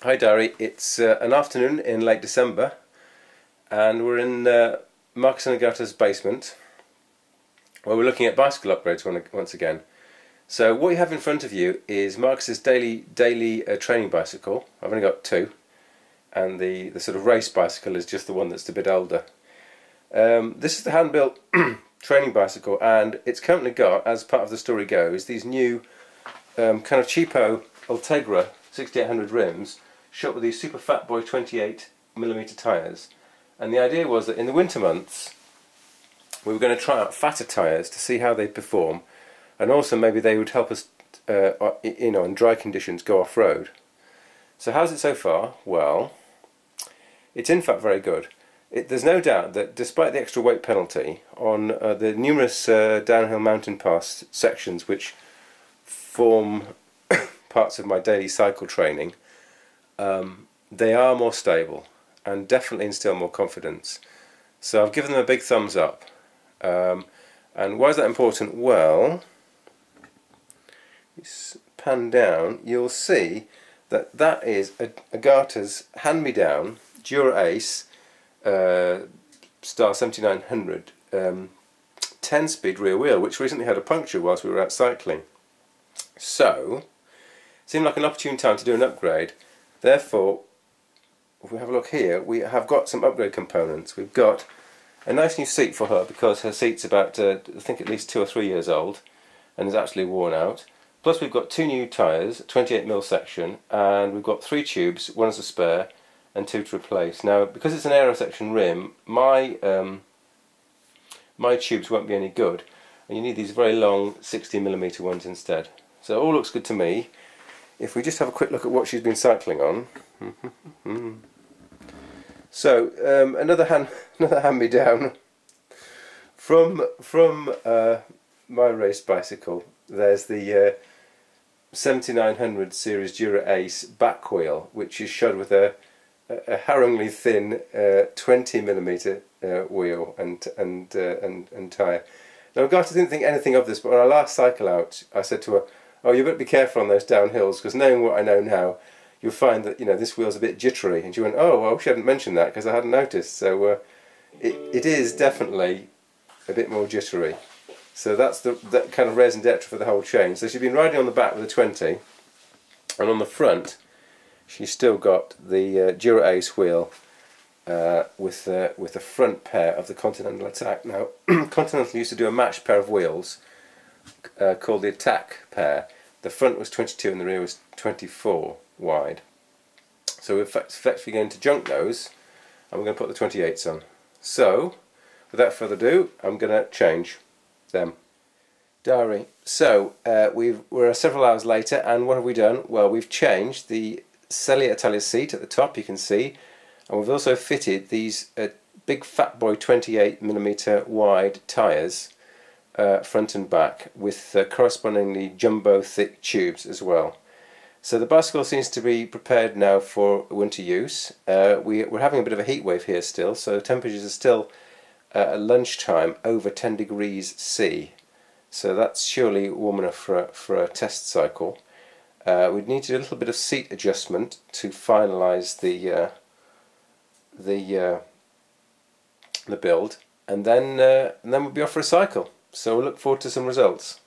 Hi Dari, it's an afternoon in late December and we're in Marcus and Agatha's basement where we're looking at bicycle upgrades once again. So what you have in front of you is Marcus's daily training bicycle. I've only got two, and the sort of race bicycle is just the one that's a bit older. This is the hand-built training bicycle, and it's currently got, as part of the story goes, these new kind of cheapo Ultegra 6800 rims shot with these super fatboy 28mm tyres. And the idea was that in the winter months we were going to try out fatter tyres to see how they perform, and also maybe they would help us in dry conditions go off-road. So how's it so far? Well, it's in fact very good. There's no doubt that despite the extra weight penalty on the numerous downhill mountain pass sections which form parts of my daily cycle training, they are more stable and definitely instill more confidence. So I've given them a big thumbs up. And why is that important? Well, pan down, you'll see that that is Agatha's hand-me-down Dura Ace Star 7900 10-speed rear wheel, which recently had a puncture whilst we were out cycling. So it seemed like an opportune time to do an upgrade. Therefore, if we have a look here, we have got some upgrade components. We've got a nice new seat for her because her seat's about, I think, at least 2 or 3 years old and is actually worn out. Plus we've got two new tyres, 28mm section, and we've got 3 tubes, one as a spare and 2 to replace. Now, because it's an aero section rim, my tubes won't be any good, and you need these very long 60mm ones instead. So it all looks good to me. If we just have a quick look at what she's been cycling on. So another hand-me-down from my race bicycle. There's the 7900 series Dura Ace back wheel, which is shod with a harrowingly thin 20mm wheel and tyre. Now Agatha didn't think anything of this, but on our last cycle out, I said to her, "Oh, you better be careful on those downhills, because knowing what I know now, you'll find that this wheel's a bit jittery." And she went, "Oh, well, she hadn't mentioned that because I hadn't noticed." So it is definitely a bit more jittery. So that's that kind of raison d'etre for the whole change. So she's been riding on the back with a 20, and on the front she's still got the Dura Ace wheel with the front pair of the Continental Attack. Now, Continental used to do a matched pair of wheels called the Attack pair. The front was 22 and the rear was 24 wide. So we're effectively going to junk those, and we're going to put the 28s on. So, without further ado, I'm going to change them. Diary. So we're several hours later, and what have we done? Well, we've changed the Celia Italia seat at the top, you can see, and we've also fitted these big fatboy 28mm wide tyres front and back, with correspondingly jumbo thick tubes as well. So the bicycle seems to be prepared now for winter use. We're having a bit of a heat wave here still, so temperatures are still at lunchtime over 10 degrees C. So that's surely warm enough for a test cycle. We'd need to do a little bit of seat adjustment to finalise the build, and then we'll be off for a cycle. So we'll look forward to some results.